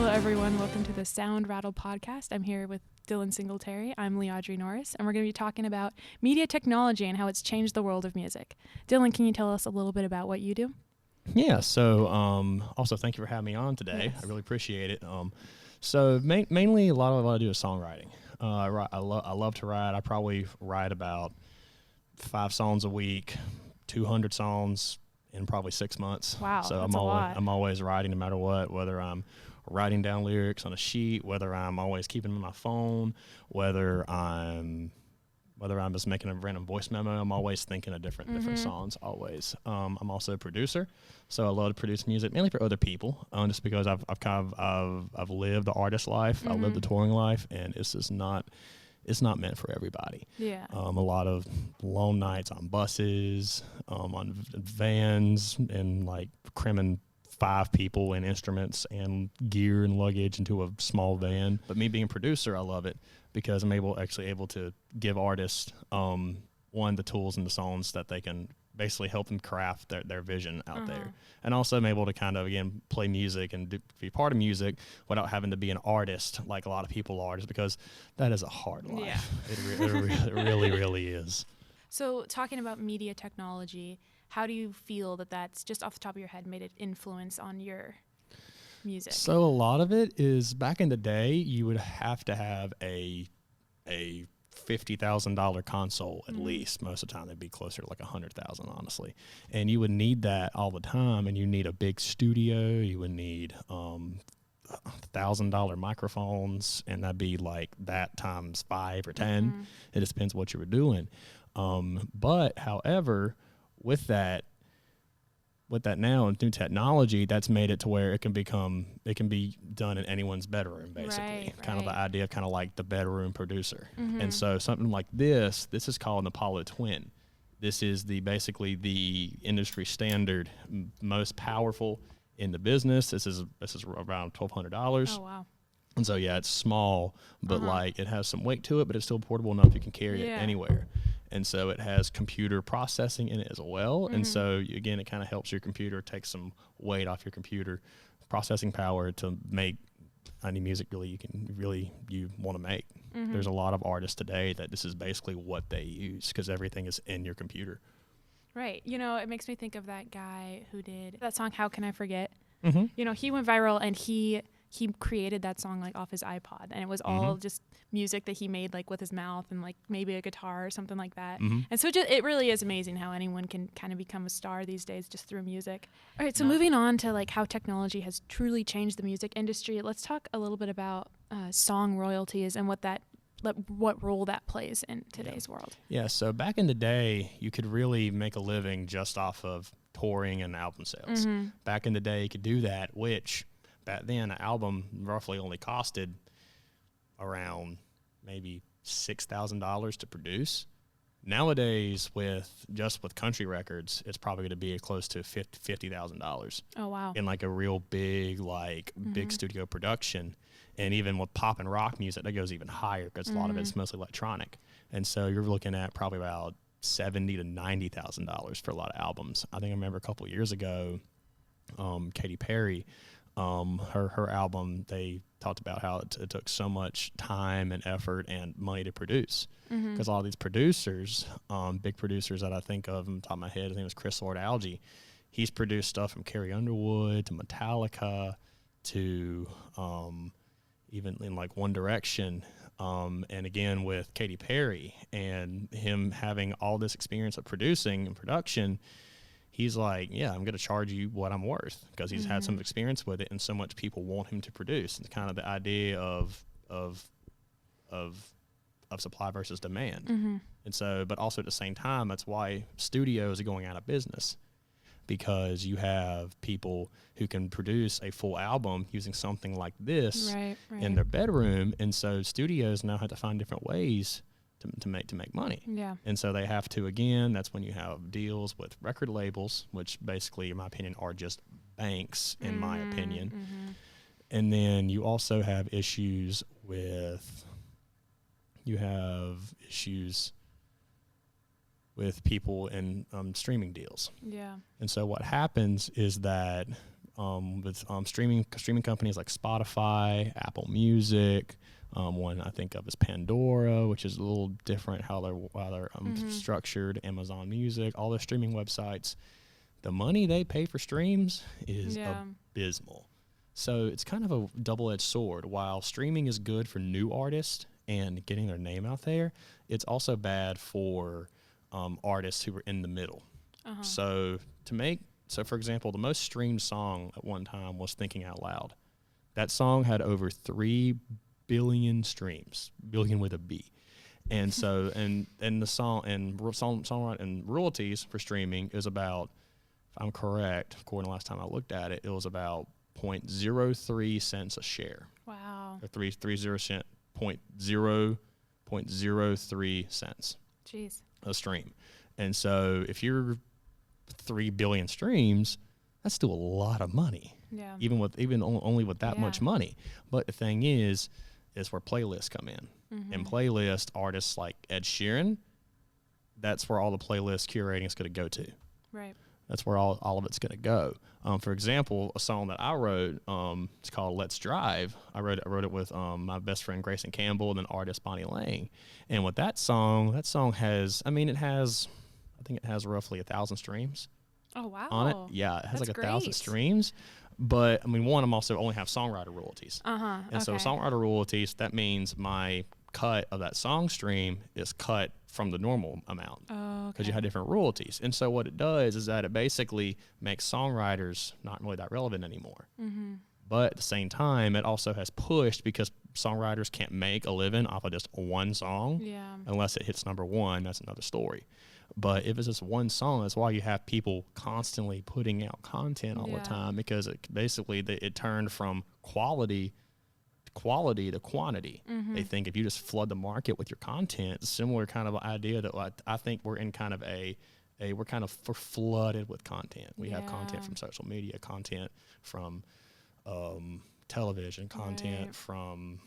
Hello, everyone. Welcome to the SoundRATTLE podcast. I'm here with Dylan Singletary. I'm Audrey Norris, and we're going to be talking about media technology and how it's changed the world of music. Dylan, can you tell us a little bit about what you do? Yeah, so also thank you for having me on today. Yes. I really appreciate it. Mainly a lot of what I do is songwriting. I love to write. I probably write about 5 songs a week, 200 songs in probably 6 months. Wow, so that's a lot. I'm always writing no matter what, whether I'm writing down lyrics on a sheet, whether I'm always keeping them on my phone, whether I'm just making a random voice memo. I'm always thinking of different songs. Always. I'm also a producer, so I love to produce music mainly for other people. Just because I've lived the artist life, I've lived the touring life, and it's not meant for everybody. Yeah. A lot of long nights on buses, on vans, and like cramming 5 people and instruments and gear and luggage into a small van. But me being a producer, I love it because I'm able to give artists the tools and the songs that they can basically help them craft their vision out there. And also I'm able to kind of, again, play music and be part of music without having to be an artist like a lot of people are, just because that is a hard life. Yeah. It really, really is. So talking about media technology, how do you feel that that's, just off the top of your head, made an influence on your music? So a lot of it is, back in the day, you would have to have a $50,000 console at least. Most of the time, it'd be closer to like $100,000, honestly. And you would need that all the time, and you need a big studio. You would need $1,000 microphones, and that'd be like that times 5 or 10. It just depends what you were doing. But however, with that now and new technology, that's made it to where it can be done in anyone's bedroom, basically. Right. Kind of the idea of kind of like the bedroom producer. And so something like this is called an Apollo Twin. This is basically the industry standard, most powerful in the business. This is around $1,200. Oh, wow. And so, yeah, it's small, but like it has some weight to it, but it's still portable enough you can carry it anywhere. And so it has computer processing in it as well. And so, again, it kind of helps your computer take some weight off your computer processing power to make any music you want to make. There's a lot of artists today that this is basically what they use because everything is in your computer. Right. You know, it makes me think of that guy who did that song, How Can I Forget? You know, he went viral, and he created that song like off his iPod, and it was all just music that he made like with his mouth and like maybe a guitar or something like that. And so it really is amazing how anyone can kind of become a star these days just through music. All right, so moving on to like how technology has truly changed the music industry, let's talk a little bit about song royalties and what role that plays in today's world. Yeah, so back in the day, you could really make a living just off of touring and album sales. Back in the day, you could do that, which back then an album roughly only costed around maybe $6,000 to produce. Nowadays, with country records, it's probably going to be close to $50,000. Oh, wow. In like a real big big studio production. And even with pop and rock music, that goes even higher because a lot of it's mostly electronic. And so you're looking at probably about $70,000 to $90,000 for a lot of albums. I think I remember a couple of years ago, Katy Perry, her album, they talked about how it took so much time and effort and money to produce. Because all these producers, big producers that I think of on top of my head, I think it was Chris Lord-Alge. He's produced stuff from Carrie Underwood to Metallica to even in like One Direction, and again with Katy Perry, and him having all this experience of producing and production, he's like, yeah, I'm going to charge you what I'm worth because he's had some experience with it, and so much people want him to produce. It's kind of the idea of supply versus demand. And so, but also at the same time, that's why studios are going out of business, because you have people who can produce a full album using something like this in their bedroom. And so studios now have to find different ways to make money. Yeah. And so they have to, again, that's when you have deals with record labels, which basically, in my opinion, are just banks, in my opinion. And then you also have issues with people in streaming deals. Yeah. And so what happens is that with streaming companies like Spotify, Apple Music. One I think of is Pandora, which is a little different how they're structured. Amazon Music, all their streaming websites. The money they pay for streams is abysmal. So it's kind of a double-edged sword. While streaming is good for new artists and getting their name out there, it's also bad for artists who are in the middle. So for example, the most streamed song at one time was Thinking Out Loud. That song had over 3 billion streams, billion with a B. And so, and the song and songwriting and royalties for streaming is about, if I'm correct, according to last time I looked at it, it was about 0.03 cents a share. Wow. Or 3.0 cent, 0.03 cents. Jeez. A stream. And so if you're 3 billion streams, that's still a lot of money. Yeah. Only with that much money. But the thing is where playlists come in. And playlist artists like Ed Sheeran, that's where all the playlist curating is going to go to. Right. That's where all of it's going to go. For example, a song that I wrote, it's called Let's Drive. I wrote it with my best friend Grayson Campbell and then artist Bonnie Lang. And with that song has, I think it has roughly 1,000 streams. Oh, wow. On it. Yeah, it has That's like 1,000 great. streams. But I'm also only have songwriter royalties. And so songwriter royalties, that means my cut of that song stream is cut from the normal amount. Oh, because you have different royalties. And so what it does is that it basically makes songwriters not really that relevant anymore. But at the same time, it also has pushed, because songwriters can't make a living off of just one song unless it hits number one. That's another story. But if it's just one song, that's why you have people constantly putting out content all the time, because it turned from quality to quantity. They think if you just flood the market with your content, similar kind of idea that I think we're in kind of we're flooded with content. We have content from social media, content from television, content from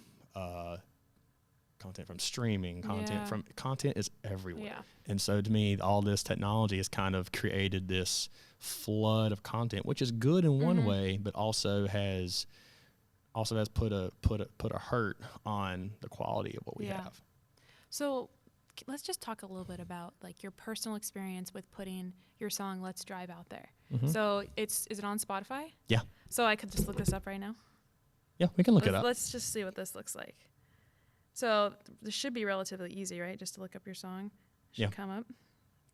streaming, content is everywhere. And so to me, all this technology has kind of created this flood of content, which is good in one way, but also has put a hurt on the quality of what we have. So let's just talk a little bit about like your personal experience with putting your song Let's Drive out there. So is it on Spotify? Yeah. So I could just look this up right now? Yeah, we can look it up. Let's just see what this looks like. So this should be relatively easy, right? Just to look up your song. Should come up.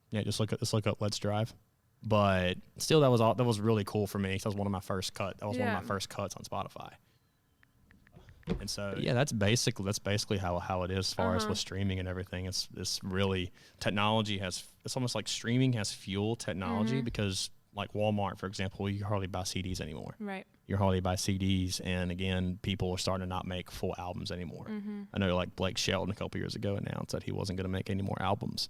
Yeah, just look up Let's Drive. But still, that was really cool for me. That was one of my first cuts. That was one of my first cuts on Spotify. And so that's basically how it is as far as with streaming and everything. It's really technology it's almost like streaming has fueled technology, because like Walmart, for example, you hardly buy CDs anymore. Right. You hardly buy CDs, and again, people are starting to not make full albums anymore. I know like Blake Shelton a couple years ago announced that he wasn't going to make any more albums.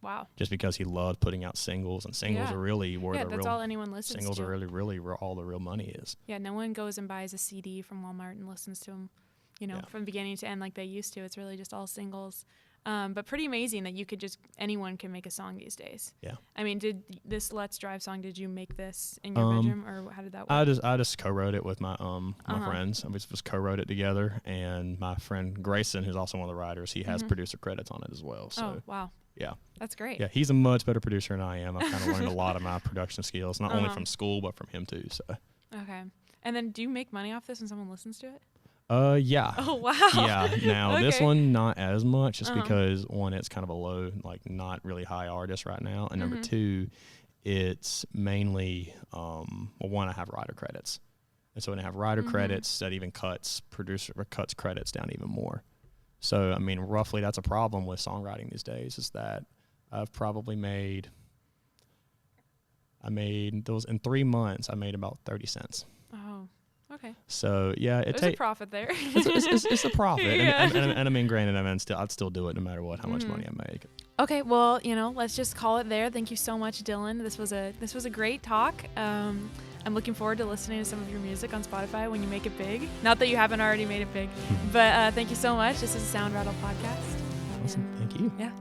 Wow. Just because he loved putting out singles, and singles are really where that's all anyone listens singles to. are really where all the real money is. Yeah, no one goes and buys a CD from Walmart and listens to them, from beginning to end like they used to. It's really just all singles. But pretty amazing that anyone can make a song these days. Yeah. I mean, did this Let's Drive song, did you make this in your bedroom, or how did that work? I just co-wrote it with my friends. We just co-wrote it together, and my friend Grayson, who's also one of the writers, he has producer credits on it as well. So, oh, wow. Yeah. That's great. Yeah, he's a much better producer than I am. I've kind of learned a lot of my production skills, not only from school, but from him too. So. Okay. And then do you make money off this when someone listens to it? Yeah. Oh, wow. Yeah. Now, this one, not as much, just because, one, it's kind of a low, like, not really high artist right now. And number two, it's mainly, one, I have writer credits. And so when I have writer credits, that even cuts credits down even more. So, I mean, roughly that's a problem with songwriting these days, is that I've probably those in 3 months, I made about 30 cents. Oh. Okay. So yeah, there's a profit there. it's a profit, and I mean, granted, I'd still do it no matter how much money I make. Okay, well, let's just call it there. Thank you so much, Dylan. This was a great talk. I'm looking forward to listening to some of your music on Spotify when you make it big. Not that you haven't already made it big, but thank you so much. This is a Sound Rattle podcast. Awesome. Thank you. Yeah.